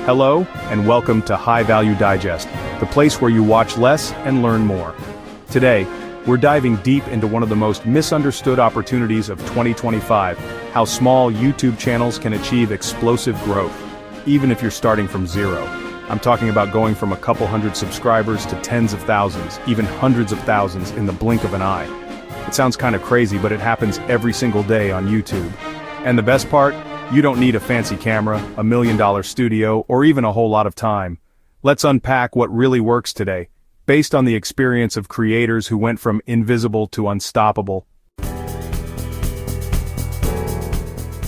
Hello, and welcome to High Value Digest, the place where you watch less and learn more. Today, we're diving deep into one of the most misunderstood opportunities of 2025, how small YouTube channels can achieve explosive growth, even if you're starting from zero. I'm talking about going from a couple hundred subscribers to tens of thousands, even hundreds of thousands in the blink of an eye. It sounds kind of crazy, but it happens every single day on YouTube. And the best part? You don't need a fancy camera, $1 million studio, or even a whole lot of time. Let's unpack what really works today, based on the experience of creators who went from invisible to unstoppable.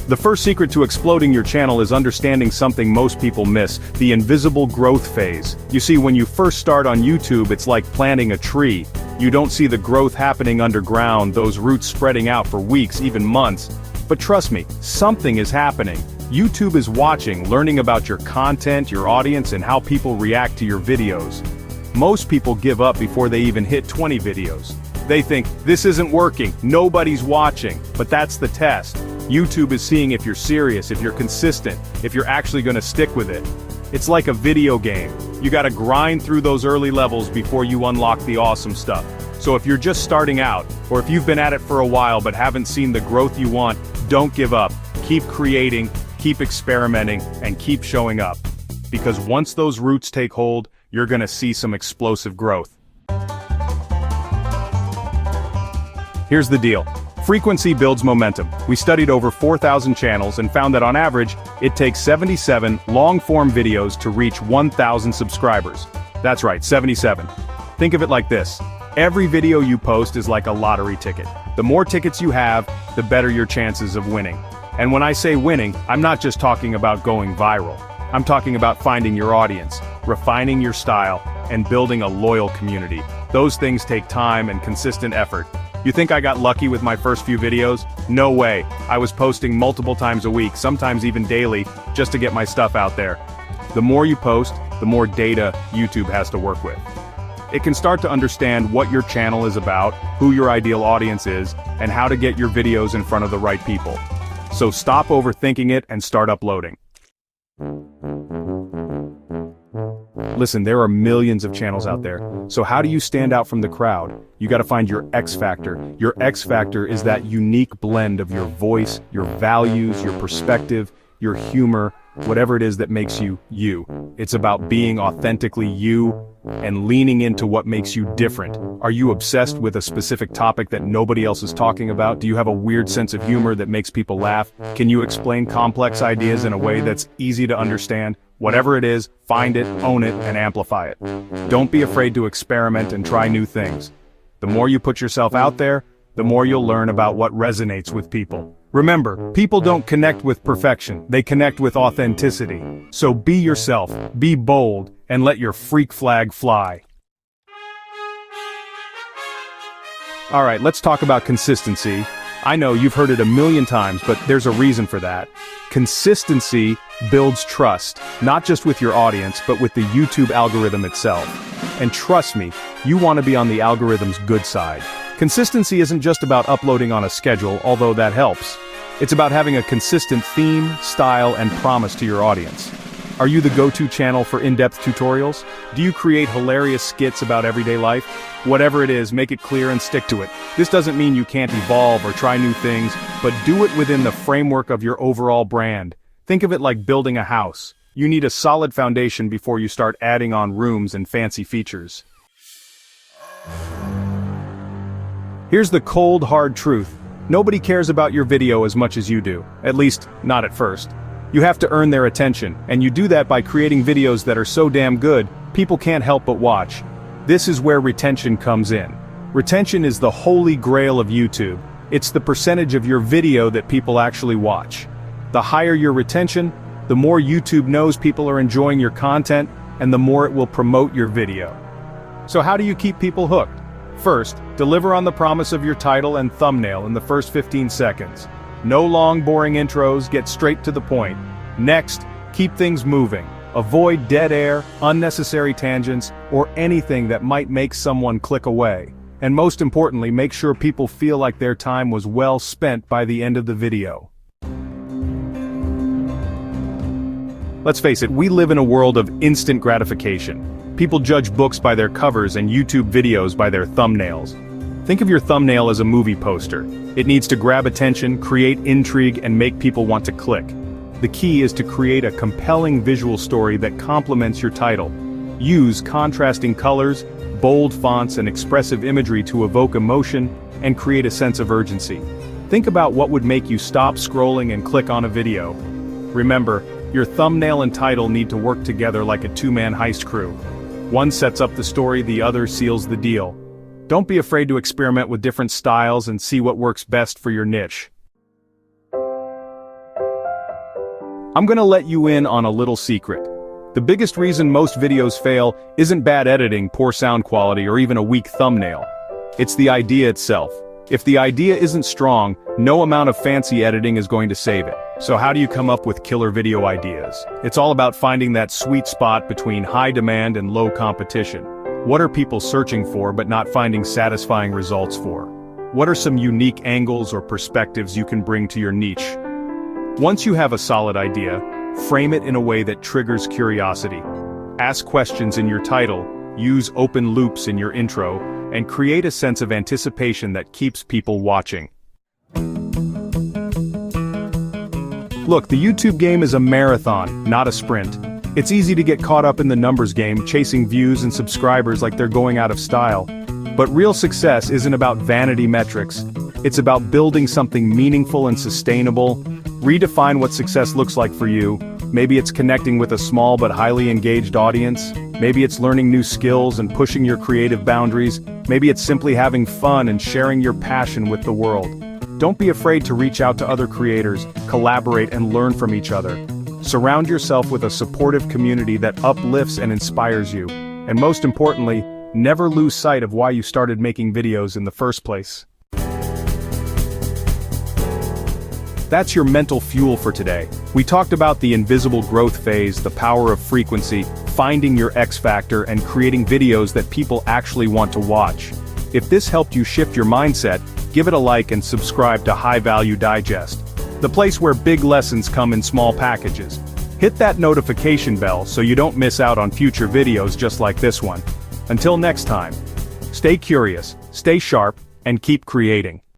The first secret to exploding your channel is understanding something most people miss, the invisible growth phase. You see, when you first start on YouTube, it's like planting a tree. You don't see the growth happening underground, those roots spreading out for weeks, even months. But trust me, something is happening. YouTube is watching, learning about your content, your audience, and how people react to your videos. Most people give up before they even hit 20 videos. They think, this isn't working, nobody's watching. But that's the test. YouTube is seeing if you're serious, if you're consistent, if you're actually gonna stick with it. It's like a video game. You gotta grind through those early levels before you unlock the awesome stuff. So if you're just starting out, or if you've been at it for a while but haven't seen the growth you want, don't give up. Keep creating, keep experimenting, and keep showing up. Because once those roots take hold, you're gonna see some explosive growth. Here's the deal. Frequency builds momentum. We studied over 4,000 channels and found that on average, it takes 77 long-form videos to reach 1,000 subscribers. That's right, 77. Think of it like this. Every video you post is like a lottery ticket. The more tickets you have, the better your chances of winning. And when I say winning, I'm not just talking about going viral. I'm talking about finding your audience, refining your style, and building a loyal community. Those things take time and consistent effort. You think I got lucky with my first few videos? No way. I was posting multiple times a week, sometimes even daily, just to get my stuff out there. The more you post, the more data YouTube has to work with. It can start to understand what your channel is about, who your ideal audience is, and how to get your videos in front of the right people. So stop overthinking it and start uploading. Listen, there are millions of channels out there. So how do you stand out from the crowd? You gotta find your X factor. Your X factor is that unique blend of your voice, your values, your perspective, your humor, whatever it is that makes you, you. It's about being authentically you and leaning into what makes you different. Are you obsessed with a specific topic that nobody else is talking about? Do you have a weird sense of humor that makes people laugh? Can you explain complex ideas in a way that's easy to understand? Whatever it is, find it, own it, and amplify it. Don't be afraid to experiment and try new things. The more you put yourself out there, the more you'll learn about what resonates with people. Remember, people don't connect with perfection, they connect with authenticity. So be yourself, be bold, and let your freak flag fly. Alright, let's talk about consistency. I know you've heard it a million times, but there's a reason for that. Consistency builds trust, not just with your audience, but with the YouTube algorithm itself. And trust me, you want to be on the algorithm's good side. Consistency isn't just about uploading on a schedule, although that helps. It's about having a consistent theme, style, and promise to your audience. Are you the go-to channel for in-depth tutorials? Do you create hilarious skits about everyday life? Whatever it is, make it clear and stick to it. This doesn't mean you can't evolve or try new things, but do it within the framework of your overall brand. Think of it like building a house. You need a solid foundation before you start adding on rooms and fancy features. Here's the cold, hard truth. Nobody cares about your video as much as you do. At least, not at first. You have to earn their attention, and you do that by creating videos that are so damn good, people can't help but watch. This is where retention comes in. Retention is the holy grail of YouTube. It's the percentage of your video that people actually watch. The higher your retention, the more YouTube knows people are enjoying your content, and the more it will promote your video. So how do you keep people hooked? First, deliver on the promise of your title and thumbnail in the first 15 seconds. No long, boring intros, get straight to the point. Next, keep things moving. Avoid dead air, unnecessary tangents, or anything that might make someone click away. And most importantly, make sure people feel like their time was well spent by the end of the video. Let's face it, we live in a world of instant gratification. People judge books by their covers and YouTube videos by their thumbnails. Think of your thumbnail as a movie poster. It needs to grab attention, create intrigue, and make people want to click. The key is to create a compelling visual story that complements your title. Use contrasting colors, bold fonts, and expressive imagery to evoke emotion and create a sense of urgency. Think about what would make you stop scrolling and click on a video. Remember, your thumbnail and title need to work together like a two-man heist crew. One sets up the story, the other seals the deal. Don't be afraid to experiment with different styles and see what works best for your niche. I'm gonna let you in on a little secret. The biggest reason most videos fail isn't bad editing, poor sound quality, or even a weak thumbnail. It's the idea itself. If the idea isn't strong, no amount of fancy editing is going to save it. So how do you come up with killer video ideas? It's all about finding that sweet spot between high demand and low competition. What are people searching for but not finding satisfying results for? What are some unique angles or perspectives you can bring to your niche? Once you have a solid idea, frame it in a way that triggers curiosity. Ask questions in your title, use open loops in your intro, and create a sense of anticipation that keeps people watching. Look, the YouTube game is a marathon, not a sprint. It's easy to get caught up in the numbers game, chasing views and subscribers like they're going out of style. But real success isn't about vanity metrics. It's about building something meaningful and sustainable. Redefine what success looks like for you. Maybe it's connecting with a small but highly engaged audience. Maybe it's learning new skills and pushing your creative boundaries. Maybe it's simply having fun and sharing your passion with the world. Don't be afraid to reach out to other creators, collaborate, and learn from each other. Surround yourself with a supportive community that uplifts and inspires you. And most importantly, never lose sight of why you started making videos in the first place. That's your mental fuel for today. We talked about the invisible growth phase, the power of frequency, finding your X factor, and creating videos that people actually want to watch. If this helped you shift your mindset, give it a like and subscribe to High Value Digest, the place where big lessons come in small packages. Hit that notification bell so you don't miss out on future videos just like this one. Until next time, stay curious, stay sharp, and keep creating.